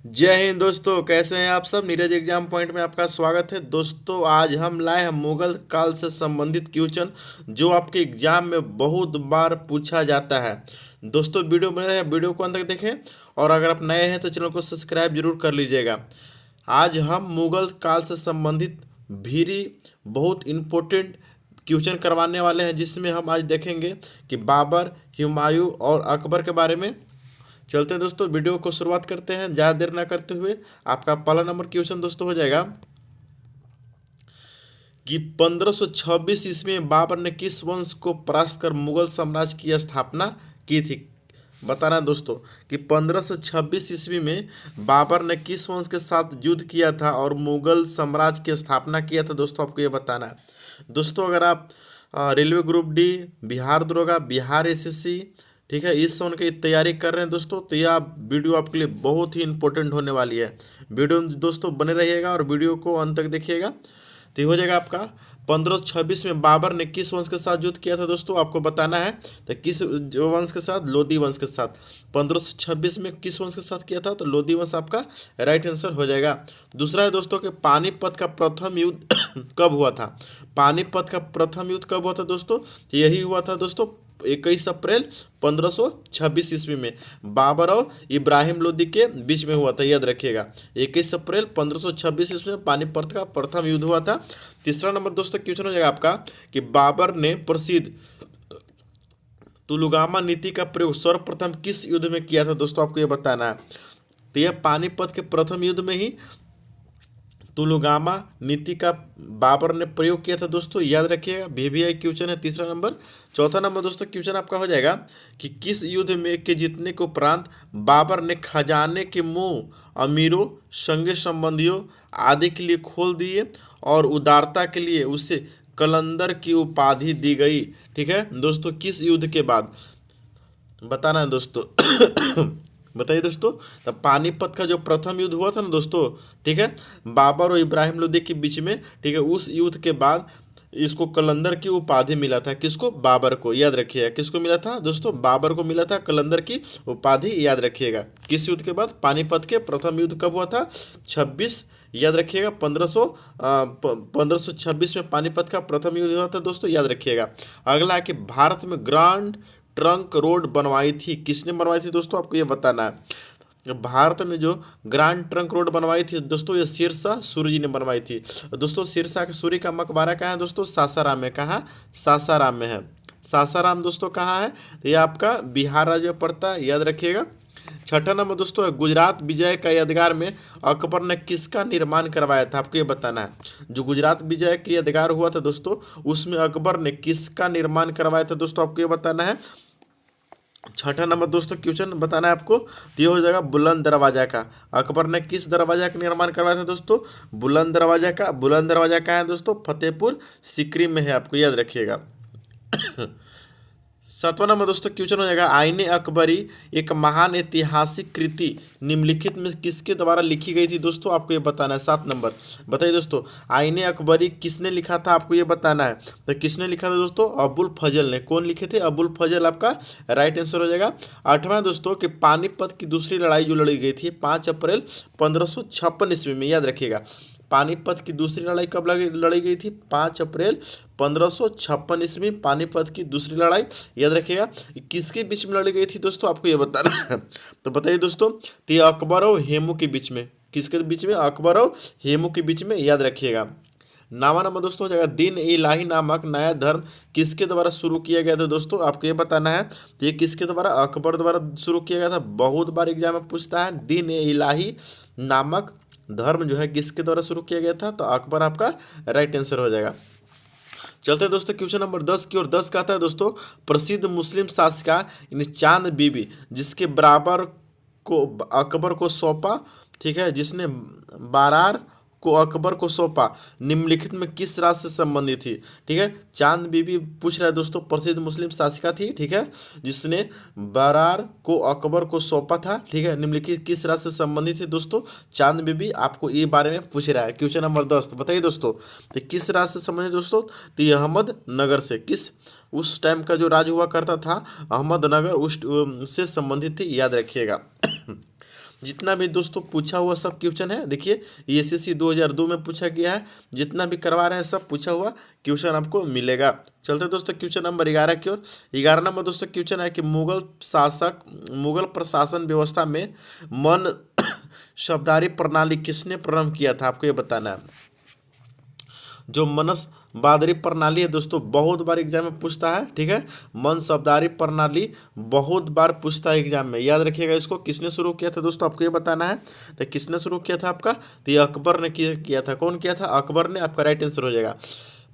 जय हिंद दोस्तों, कैसे हैं आप सब। नीरज एग्जाम पॉइंट में आपका स्वागत है। दोस्तों आज हम लाए हैं मुगल काल से संबंधित क्वेश्चन जो आपके एग्जाम में बहुत बार पूछा जाता है। दोस्तों वीडियो बने रहे, वीडियो को अंत तक देखें और अगर आप नए हैं तो चैनल को सब्सक्राइब जरूर कर लीजिएगा। आज हम मुगल काल से संबंधित भी बहुत इम्पोर्टेंट क्वेश्चन करवाने वाले हैं, जिसमें हम आज देखेंगे कि बाबर, हुमायूं और अकबर के बारे में। चलते हैं दोस्तों, वीडियो को शुरुआत करते हैं ज़्यादा देर ना करते हुए। आपका पहला नंबर क्वेश्चन दोस्तों हो जाएगा कि 1526 ईस्वी में बाबर ने किस वंश को परास्त कर मुगल साम्राज्य की स्थापना की थी। बताना है दोस्तों कि 1526 ईस्वी में बाबर ने किस वंश के साथ युद्ध किया था और मुगल साम्राज्य की स्थापना किया था। दोस्तों आपको ये बताना है। दोस्तों अगर आप रेलवे ग्रुप डी, बिहार दरोगा, बिहार एसएससी, ठीक है, इस सन की तैयारी कर रहे हैं दोस्तों, तो यह वीडियो आपके लिए बहुत ही इंपॉर्टेंट होने वाली है। वीडियो में दोस्तों बने रहिएगा और वीडियो को अंत तक देखिएगा। तो ये हो जाएगा आपका 1526 में बाबर ने किस वंश के साथ युद्ध किया था। दोस्तों आपको बताना है तो किस वंश के साथ, लोधी वंश के साथ। 1526 में किस वंश के साथ किया था, तो लोधी वंश आपका राइट आंसर हो जाएगा। दूसरा है दोस्तों कि पानीपत का प्रथम युद्ध कब हुआ था। पानीपत का प्रथम युद्ध कब हुआ था दोस्तों, तो यही हुआ था दोस्तों 21 अप्रैल 1526 ईस्वी में बाबर और इब्राहिम लोदी के बीच में हुआ था, याद रखिएगा। 21 अप्रैल 1526 ईस्वी में पानीपत का प्रथम युद्ध हुआ था। तीसरा नंबर दोस्तों क्वेश्चन हो जाएगा आपका कि बाबर ने प्रसिद्ध तुलुगामा नीति का प्रयोग सर्वप्रथम किस युद्ध में किया था। दोस्तों आपको ये बताना है। तो यह पानीपत के प्रथम युद्ध में ही तुलुगामा नीति का बाबर ने प्रयोग किया था। दोस्तों याद रखिएगा, वीवीआई क्वेश्चन है तीसरा नंबर। चौथा नंबर दोस्तों क्वेश्चन आपका हो जाएगा कि किस युद्ध में के जीतने के उपरांत बाबर ने खजाने के मुंह अमीरों, संगे संबंधियों आदि के लिए खोल दिए और उदारता के लिए उसे कलंदर की उपाधि दी गई। ठीक है दोस्तों, किस युद्ध के बाद बताना है दोस्तों। बताइए दोस्तों। तब पानीपत का जो प्रथम युद्ध हुआ था ना दोस्तों, ठीक है, बाबर और इब्राहिम लोदी के बीच में, ठीक है, उस युद्ध के बाद इसको कलंदर की उपाधि मिला था। किसको? बाबर को। याद रखिएगा किसको मिला था दोस्तों, बाबर को मिला था कलंदर की उपाधि। याद रखिएगा किस युद्ध के बाद, पानीपत के प्रथम युद्ध कब हुआ था, 26, याद रखिएगा 1526 में पानीपत का प्रथम युद्ध हुआ था दोस्तों, याद रखिएगा। अगला है कि भारत में ग्रांड ट्रंक रोड बनवाई थी, किसने बनवाई थी दोस्तों, आपको ये बताना है। भारत में जो ग्रांड ट्रंक रोड बनवाई थी दोस्तों, ये शेरशाह सूरी जी ने बनवाई थी। दोस्तों शेरशाह के सूरी का मकबरा कहाँ है दोस्तों, सासाराम में। कहाँ? सासाराम में है। सासाराम दोस्तों कहाँ है, तो ये आपका बिहार राज्य में पड़ता है, याद रखिएगा। छठा नंबर दोस्तों है गुजरात विजय का यादगार में अकबर ने किसका निर्माण करवाया था। आपको ये बताना है। जो गुजरात विजय की यादगार हुआ था दोस्तों, उसमें अकबर ने किसका निर्माण करवाया था दोस्तों, आपको ये बताना है। छठा नंबर दोस्तों क्वेश्चन बताना है आपको, तो ये हो जाएगा बुलंद दरवाजा का। अकबर ने किस दरवाजा का निर्माण करवाया था दोस्तों, बुलंद दरवाजा का। बुलंद दरवाजा कहाँ है दोस्तों, फतेहपुर सीकरी में है, आपको याद रखिएगा। सातवां नंबर दोस्तों क्वेश्चन हो जाएगा आईने अकबरी एक महान ऐतिहासिक कृति निम्नलिखित में किसके द्वारा लिखी गई थी दोस्तों, आपको ये बताना है। 7 नंबर बताइए दोस्तों, आईने अकबरी किसने लिखा था, आपको ये बताना है। तो किसने लिखा था दोस्तों, अबुल फजल ने। कौन लिखे थे, अबुल फजल आपका राइट आंसर हो जाएगा। आठवां दोस्तों कि पानीपत की दूसरी लड़ाई जो लड़ी गई थी 5 अप्रैल 1556 ईस्वी में, याद रखिएगा। पानीपत की दूसरी लड़ाई कब लड़ी गई थी, 5 अप्रैल 1556 ईस्वी में पानीपत की दूसरी लड़ाई, याद रखिएगा। किसके बीच में लड़ी गई थी दोस्तों, आपको ये बताना है। तो बताइए दोस्तों, तो ये अकबर और हेमू के बीच में। किसके बीच में, अकबर और हेमू के बीच में, याद रखिएगा। नामा नंबर दोस्तों हो जाएगा दीन इलाही नामक नया धर्म किसके द्वारा शुरू किया गया था दोस्तों, आपको ये बताना है। तो ये किसके द्वारा, अकबर द्वारा शुरू किया गया था। बहुत बार एग्जाम में पूछता है, दीन इलाही नामक धर्म जो है किसके द्वारा शुरू किया गया था, तो अकबर आपका राइट आंसर हो जाएगा। चलते हैं दोस्तों क्वेश्चन नंबर 10 की ओर। 10 कहता है दोस्तों प्रसिद्ध मुस्लिम शासिका यानी चांद बीबी जिसके बराबर को अकबर को सौंपा, ठीक है, जिसने बारार को अकबर को सौंपा, निम्नलिखित में किस राज से संबंधित थी। ठीक है, चांद बीबी पूछ रहा है दोस्तों, प्रसिद्ध मुस्लिम शासिका थी, ठीक है, जिसने बारार को अकबर को सौंपा था। ठीक है, निम्नलिखित किस राज से संबंधित थी दोस्तों, चांद बीबी आपको ये बारे में पूछ रहा है। क्वेश्चन नंबर 10 तो बताइए दोस्तों, तो किस राज से संबंधित दोस्तों, तो ये अहमदनगर से। किस उस टाइम का जो राज हुआ करता था अहमदनगर, उस से संबंधित थी, याद रखिएगा। जितना भी दोस्तों पूछा हुआ सब क्वेश्चन है, देखिए ये एसएससी 2002 में पूछा गया है, जितना भी करवा रहे हैं सब पूछा हुआ क्वेश्चन आपको मिलेगा। चलते दोस्तों क्वेश्चन नंबर 11 की ओर। 11 नंबर दोस्तों क्वेश्चन है कि मुगल प्रशासन व्यवस्था में मन शब्दारी प्रणाली किसने प्रारंभ किया था, आपको ये बताना है। जो मनस बादरी प्रणाली है दोस्तों, बहुत बार एग्जाम में पूछता है, ठीक है। मन शब्दारी प्रणाली बहुत बार पूछता है एग्जाम में, याद रखिएगा इसको। किसने शुरू किया था दोस्तों, आपको ये बताना है। तो किसने शुरू किया था आपका, तो ये अकबर ने किया था। कौन किया था, अकबर ने। आपका राइट आंसर हो जाएगा।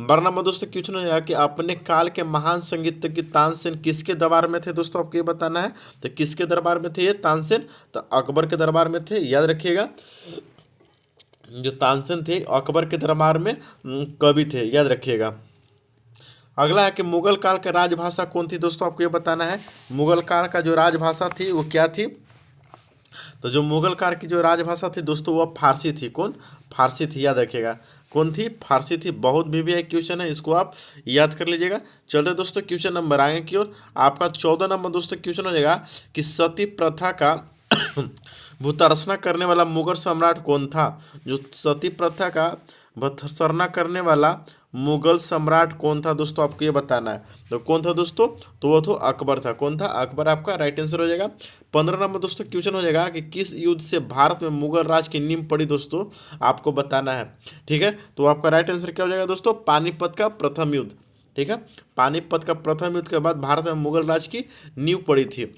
12 नंबर दोस्तों क्वेश्चन हो जाएगा कि अपने काल के महान संगीतज्ञ तानसेन किसके दरबार में थे दोस्तों, आपको ये बताना है। तो किसके दरबार में थे ये तानसेन, तो अकबर के दरबार में थे, याद रखिएगा। जो तानसेन थे अकबर के दरबार में कवि थे, याद रखिएगा। अगला है कि मुगल काल का राजभाषा कौन थी दोस्तों, आपको ये बताना है। मुगल काल का जो राजभाषा थी वो क्या थी, तो जो मुगल काल की जो राजभाषा थी दोस्तों वो फारसी थी। कौन, फारसी थी, याद रखिएगा। कौन थी, फारसी थी। बहुत भी क्वेश्चन है, इसको आप याद कर लीजिएगा। चलते दोस्तों क्वेश्चन नंबर आगे की ओर। आपका 14 नंबर दोस्तों क्वेश्चन हो जाएगा कि सती प्रथा का भूतर्सना करने वाला मुगल सम्राट कौन था। जो सती प्रथा का भत्सरना करने वाला मुगल सम्राट कौन था दोस्तों, आपको ये बताना है। तो कौन था दोस्तों, तो वो तो अकबर था। कौन था, अकबर। आपका राइट आंसर हो जाएगा। 15 नंबर दोस्तों क्वेश्चन हो जाएगा कि किस युद्ध से भारत में मुगल राज की नींव पड़ी दोस्तों, आपको बताना है, ठीक है। तो आपका राइट आंसर क्या हो जाएगा दोस्तों, पानीपत का प्रथम युद्ध, ठीक है। पानीपत का प्रथम युद्ध के बाद भारत में मुगल राज की नींव पड़ी थी।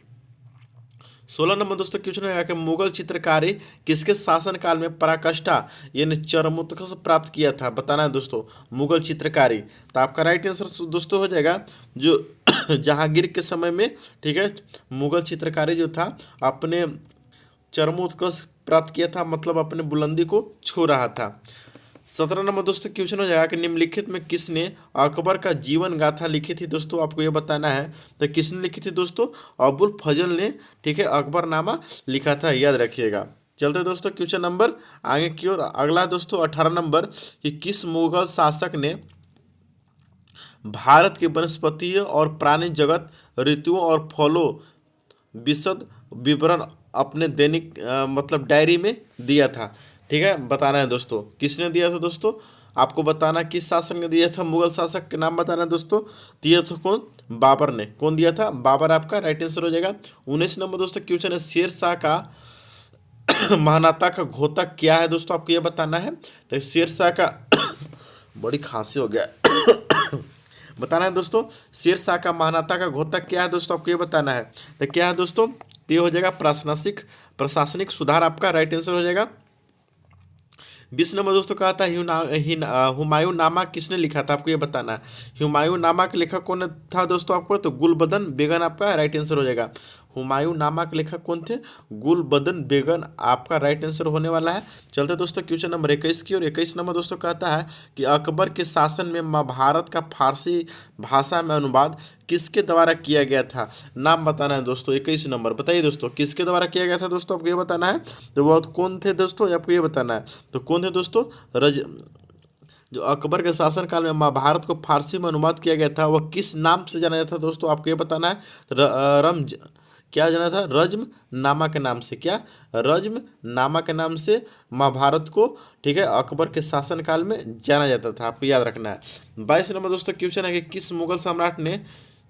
16 नंबर दोस्तों क्वेश्चन है कि मुगल चित्रकारी किसके शासनकाल में पराकाष्ठा यानी चरमोत्कर्ष प्राप्त किया था, बताना है दोस्तों। मुगल चित्रकारी, तो आपका राइट आंसर दोस्तों हो जाएगा जो जहांगीर के समय में, ठीक है, मुगल चित्रकारी जो था अपने चरमोत्कर्ष प्राप्त किया था, मतलब अपने बुलंदी को छू रहा था। 17 नंबर दोस्तों क्वेश्चन हो जाएगा कि निम्नलिखित में किसने अकबर का जीवन गाथा लिखी थी दोस्तों, आपको ये बताना है। तो किसने लिखी थी दोस्तों, अबुल फजल ने, ठीक है, अकबरनामा लिखा था, याद रखिएगा। चलते दोस्तों क्वेश्चन नंबर आगे की ओर। अगला दोस्तों 18 नंबर कि किस मुगल शासक ने भारत के वनस्पतीय और प्राणी जगत, ऋतुओं और फलों विशद विवरण अपने दैनिक मतलब डायरी में दिया था, ठीक है। बताना है दोस्तों किसने दिया था दोस्तों, आपको बताना किस शासक ने दिया था, मुगल शासक के नाम बताना है दोस्तों। दिया था कौन, बाबर ने। कौन दिया था, बाबर। आपका राइट आंसर हो जाएगा। 19 नंबर दोस्तों क्वेश्चन है शेर शाह का महानाता का घोतक क्या है दोस्तों, आपको ये बताना है। तो शेर शाह का बड़ी खांसी हो गया बताना है दोस्तों, शेर शाह का महानाता का घोतक क्या है दोस्तों, आपको ये बताना है। तो क्या है दोस्तों, तो ये हो जाएगा प्रशासनिक सुधार। आपका राइट आंसर हो जाएगा। 20 नंबर दोस्तों कहा था हुमायूं नामा किसने लिखा था, आपको ये बताना है। हुमायूं नामा के लेखक कौन था दोस्तों, आपको तो गुलबदन बेगन। आपका राइट आंसर हो जाएगा। हुमायूं नामा के लेखक कौन थे, गुलबदन बेगन। आपका राइट आंसर होने वाला है। चलते दोस्तों क्वेश्चन नंबर 21 की और 21 नंबर दोस्तों कहता है कि अकबर के शासन में महाभारत का फारसी भाषा में अनुवाद किसके द्वारा किया गया था, नाम बताना है दोस्तों। 21 नंबर बताइए दोस्तों किसके द्वारा किया गया था दोस्तों, आपको ये बताना है। तो वो कौन थे दोस्तों, आपको ये बताना है। तो कौन थे दोस्तों, जो अकबर के शासनकाल में महाभारत को फारसी में अनुवाद किया गया था वह किस नाम से जाना जाता था दोस्तों, आपको ये बताना है। रमज क्या जाना था, रज्म नामा के नाम से। क्या, रज्म नामा के नाम से महाभारत को, ठीक है, अकबर के शासनकाल में जाना जाता था, आपको याद रखना है। 22 नंबर दोस्तों क्वेश्चन है कि किस मुगल सम्राट ने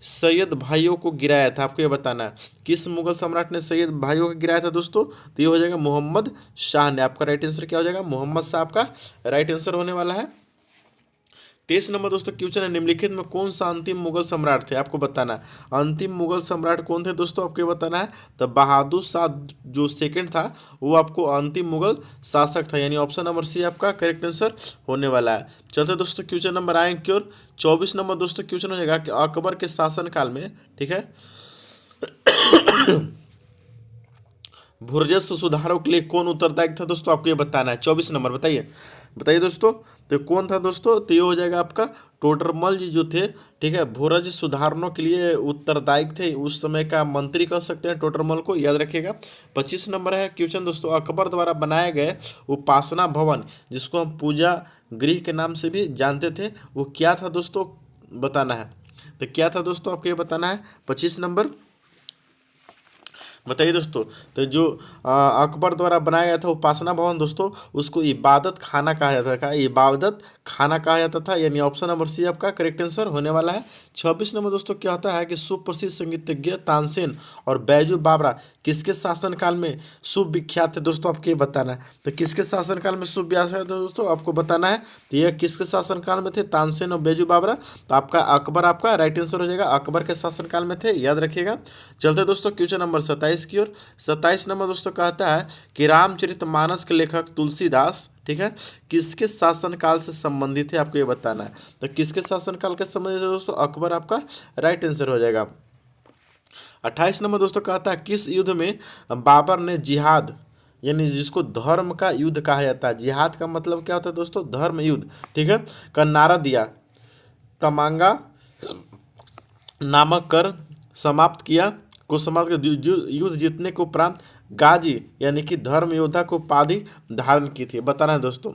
सैयद भाइयों को गिराया था, आपको ये बताना है। किस मुगल सम्राट ने सैयद भाइयों को गिराया था दोस्तों, तो ये हो जाएगा मोहम्मद शाह ने। आपका राइट आंसर क्या हो जाएगा, मोहम्मद शाह। आपका राइट आंसर होने वाला है। 23 नंबर दोस्तों क्वेश्चन है निम्नलिखित में कौन सा अंतिम मुगल सम्राट थे, आपको बताना है। अंतिम मुगल सम्राट कौन थे दोस्तों, आपको ये बताना है। तो बहादुर शाह जो सेकंड था वो आपको अंतिम मुगल शासक था, यानी ऑप्शन नंबर सी आपका करेक्ट आंसर होने वाला है। चलते दोस्तों क्वेश्चन नंबर आएंगे की ओर। 24 नंबर दोस्तों क्वेश्चन हो जाएगा कि अकबर के शासनकाल में, ठीक है, भूराजस्व सुधारों के लिए कौन उत्तरदायी था दोस्तों, आपको ये बताना है। 24 नंबर बताइए, बताइए दोस्तों। तो कौन था दोस्तों, तो ये हो जाएगा आपका टोडरमल जी जो थे, ठीक है, भूराजस्व सुधारणों के लिए उत्तरदायी थे। उस समय का मंत्री कह सकते हैं टोडरमल को, याद रखिएगा। 25 नंबर है क्वेश्चन दोस्तों, अकबर द्वारा बनाए गए उपासना भवन जिसको हम पूजा गृह के नाम से भी जानते थे वो क्या था दोस्तों, बताना है। तो क्या था दोस्तों, आपको ये बताना है। 25 नंबर बताइए दोस्तों। तो जो अकबर द्वारा बनाया गया था उपासना भवन दोस्तों, उसको इबादत खाना कहा जाता था। इबादत खाना कहा जाता था, यानी ऑप्शन नंबर सी आपका करेक्ट आंसर होने वाला है। 26 नंबर दोस्तों क्या होता है कि सुप्रसिद्ध संगीतज्ञ तानसेन और बैजू बावरा किसके शासनकाल में सुविख्यात थे दोस्तों, आपको ये बताना है। तो किसके शासनकाल में सुविख्यात थे दोस्तों, आपको बताना है। तो यह किसके शासनकाल में थे, तानसेन और बैजू बावरा। तो आपका अकबर आपका राइट आंसर हो जाएगा, अकबर के शासनकाल में थे, याद रखिएगा। चलते दोस्तों क्वेश्चन नंबर 27 की ओर। 27 नंबर दोस्तों कहता है कि रामचरितमानस के लेखक तुलसीदास, ठीक है, किसके शासनकाल से संबंधित है, आपको ये बताना है। तो किसके शासनकाल के संबंधित है दोस्तों, अकबर आपका राइट आंसर हो जाएगा। 28 नंबर दोस्तों कहता है किस युद्ध में बाबर ने जिहाद, यानी जिसको धर्म का युद्ध कहा जाता है, जिहाद का मतलब क्या होता है दोस्तों, धर्म युद्ध, ठीक है, का नारा दिया, तमांगा नामक कर समाप्त किया, को समाप्त कर युद्ध जीतने को उपरांत गाजी यानी कि धर्म योद्धा को उपाधि धारण की थी, बताना है दोस्तों।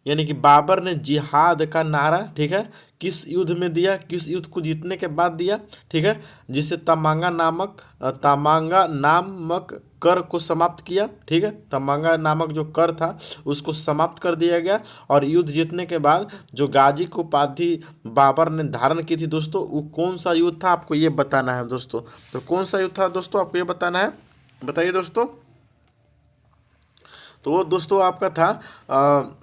यानी कि बाबर ने जिहाद का नारा, ठीक है, किस युद्ध में दिया, किस युद्ध को जीतने के बाद दिया, ठीक है, जिसे तमांगा नामक कर को समाप्त किया, ठीक है, तमांगा नामक जो कर था उसको समाप्त कर दिया गया। और युद्ध जीतने के बाद जो गाजी को उपाधि बाबर ने धारण की थी दोस्तों, वो कौन सा युद्ध था, आपको ये बताना है दोस्तों। तो कौन सा युद्ध था दोस्तों, आपको ये बताना है, बताइए दोस्तों। तो वो दोस्तों आपका था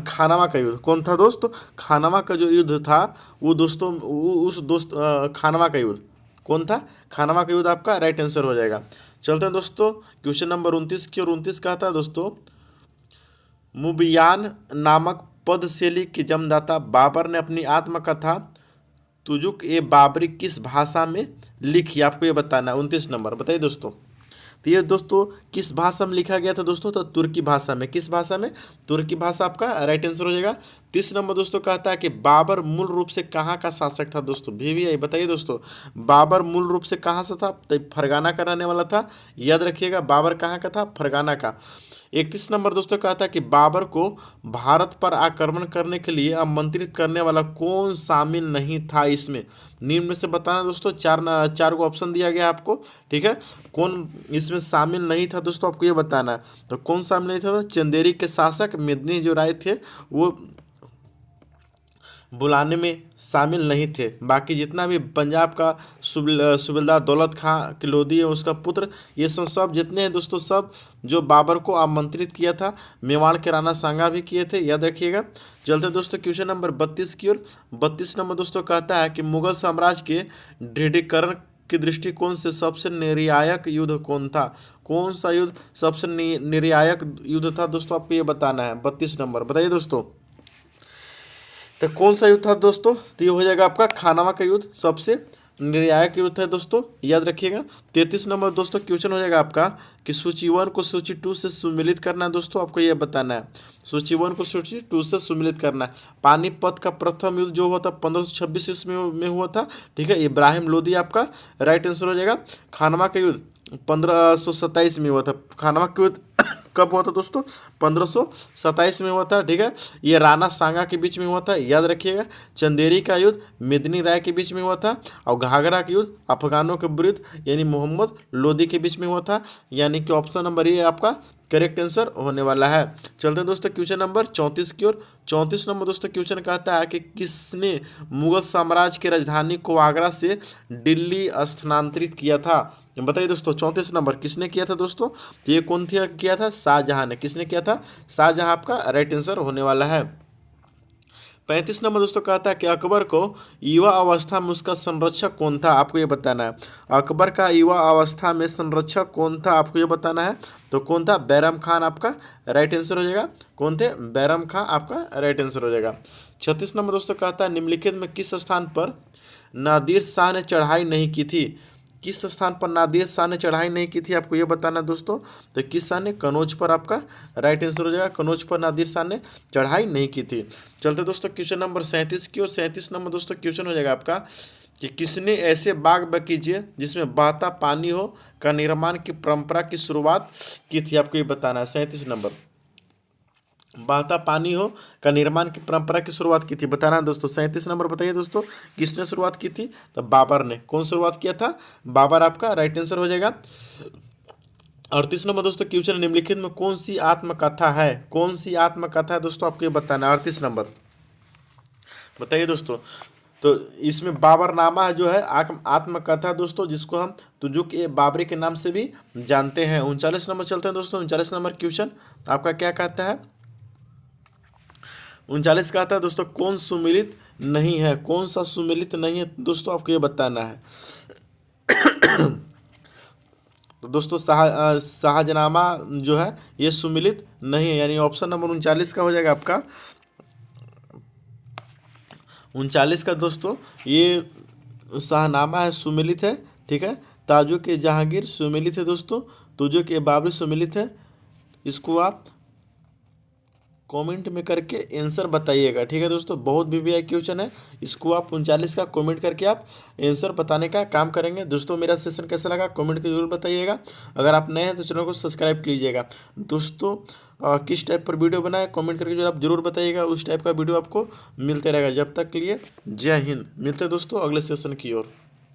खानवा का युद्ध। कौन था दोस्तों, खानवा का जो युद्ध था वो दोस्तों, उस दोस्त खानवा का युद्ध कौन था, खानवा का युद्ध आपका राइट आंसर हो जाएगा। चलते हैं दोस्तों क्वेश्चन नंबर 29 की। और 29 कहता है दोस्तों, मुबियान नामक पदशैली के जन्मदाता बाबर ने अपनी आत्मकथा तुजुक ए बाबरी किस भाषा में लिखी, आपको ये बताना है। 29 नंबर बताइए दोस्तों। तो ये दोस्तों किस भाषा में लिखा गया था दोस्तों, तो तुर्की भाषा में। किस भाषा में, तुर्की भाषा आपका राइट आंसर हो जाएगा। 30 नंबर दोस्तों कहता है कि बाबर मूल रूप से कहाँ का शासक था दोस्तों, भी बताइए दोस्तों। बाबर मूल रूप से कहाँ से था, तो फरगाना का रहने वाला था, याद रखिएगा। बाबर कहाँ का था, फरगाना का। 31 नंबर दोस्तों कहता है कि बाबर को भारत पर आक्रमण करने के लिए आमंत्रित करने वाला कौन शामिल नहीं था इसमें, निम्न में से बताना दोस्तों। चार को ऑप्शन दिया गया आपको, ठीक है, कौन इसमें शामिल नहीं था दोस्तों, आपको ये बताना है। तो कौन शामिल नहीं था, तो चंदेरी के शासक मेदिनी जो राय थे वो बुलाने में शामिल नहीं थे। बाकी जितना भी पंजाब का सूबेदार दौलत खां किलोदी है उसका पुत्र, ये सब जितने हैं दोस्तों, सब जो बाबर को आमंत्रित किया था, मेवाड़ के राणा सांगा भी किए थे, याद रखिएगा। चलते दोस्तों क्वेश्चन नंबर 32 की ओर। 32 नंबर दोस्तों कहता है कि मुगल साम्राज्य के दृढ़ीकरण के दृष्टिकोण से सबसे निर्णायक युद्ध कौन था, कौन सा युद्ध सबसे निर्णायक युद्ध था दोस्तों, आपको ये बताना है। 32 नंबर बताइए दोस्तों। तो कौन सा युद्ध था दोस्तों, तो ये हो जाएगा आपका खानवा का युद्ध, सबसे निर्णायक युद्ध है दोस्तों, याद रखिएगा। 33 नंबर दोस्तों क्वेश्चन हो जाएगा आपका कि सूची 1 को सूची 2 से सम्मिलित करना है दोस्तों, आपको ये बताना है। सूची 1 को सूची 2 से सम्मिलित करना है। पानीपत का प्रथम युद्ध जो हुआ था 1526 ईस्वी में हुआ था, ठीक है, इब्राहिम लोदी आपका राइट आंसर हो जाएगा। खानवा का युद्ध 1527 में हुआ था। खानवा का युद्ध कब हुआ था दोस्तों, 1527 में हुआ था, ठीक है। ये राणा सांगा के बीच में हुआ था, याद रखिएगा। चंदेरी का युद्ध मेदिनी राय के बीच में हुआ था। और घाघरा का युद्ध अफगानों के विरुद्ध यानी मोहम्मद लोदी के बीच में हुआ था। यानी कि ऑप्शन नंबर ये आपका करेक्ट आंसर होने वाला है। चलते हैं दोस्तों क्वेश्चन नंबर 34 की ओर। 34 नंबर दोस्तों क्वेश्चन कहता है कि किसने मुगल साम्राज्य की राजधानी को आगरा से दिल्ली स्थानांतरित किया था, बताइए दोस्तों। 34 नंबर किसने किया था दोस्तों, तो ये कौन किया था, शाहजहां ने। किसने किया था, शाहजहां आपका राइट आंसर होने वाला है। 35 नंबर दोस्तों कहता है कि अकबर को युवा अवस्था में उसका संरक्षक कौन था, आपको ये बताना है। अकबर का युवा अवस्था में संरक्षक कौन था, आपको ये बताना है। तो कौन था, बैरम खान आपका राइट आंसर हो जाएगा। कौन थे, बैरम खान आपका राइट आंसर हो जाएगा। 36 नंबर दोस्तों कहता है निम्नलिखित में किस स्थान पर नादिर शाह ने चढ़ाई नहीं की थी, किस स्थान पर नादिर शाह ने चढ़ाई नहीं की थी, आपको ये बताना दोस्तों। तो किस शाह ने, कनौज पर आपका राइट आंसर हो जाएगा। कनौज पर नादिर शाह ने चढ़ाई नहीं की थी। चलते दोस्तों क्वेश्चन नंबर 37 की। और 37 नंबर दोस्तों क्वेश्चन हो जाएगा आपका कि किसने ऐसे बाग बगीचे जिसमें बहता पानी हो का निर्माण की परंपरा की शुरुआत की थी, आपको ये बताना है। 37 नंबर बहता पानी हो का निर्माण की परंपरा की शुरुआत की थी, बताना है दोस्तों। 37 नंबर बताइए दोस्तों, किसने शुरुआत की थी? तो बाबर ने। कौन शुरुआत किया था? बाबर आपका राइट आंसर हो जाएगा। 38 नंबर दोस्तों, क्वेश्चन निम्नलिखित में कौन सी आत्मकथा है? कौन सी आत्मकथा है दोस्तों, आपको ये बताना है। 38 नंबर बताइए दोस्तों। तो इसमें बाबरनामा जो है आत्मकथा दोस्तों, जिसको हम तुजुक ए बाबरी के नाम से भी जानते हैं। 39 नंबर चलते हैं दोस्तों। 39 नंबर क्वेश्चन आपका क्या कहता है? 39 कहता है दोस्तों, कौन सुमिलित नहीं है? कौन सा सुमिलित नहीं है दोस्तों, आपको ये बताना है। तो दोस्तों शाहजनामा जो है ये सुमिलित नहीं है, यानी ऑप्शन नंबर 39 का हो जाएगा आपका। 39 का दोस्तों ये शाहनामा है, सुमिलित है, ठीक है। ताजो के जहांगीर सुमिलित है दोस्तों, तुजो के बाबरी सुमिलित है। इसको आप कमेंट में करके आंसर बताइएगा, ठीक है दोस्तों। बहुत वीवीआई क्वेश्चन है, इसको आप 39 का कमेंट करके आप आंसर बताने का काम करेंगे। दोस्तों मेरा सेशन कैसा लगा कमेंट करके जरूर बताइएगा। अगर आप नए हैं तो चैनल को सब्सक्राइब कीजिएगा दोस्तों। किस टाइप पर वीडियो बनाए कमेंट करके जो आप जरूर बताइएगा, उस टाइप का वीडियो आपको मिलते रहेगा। जब तक के लिए जय हिंद। मिलते हैं दोस्तों अगले सेशन की ओर।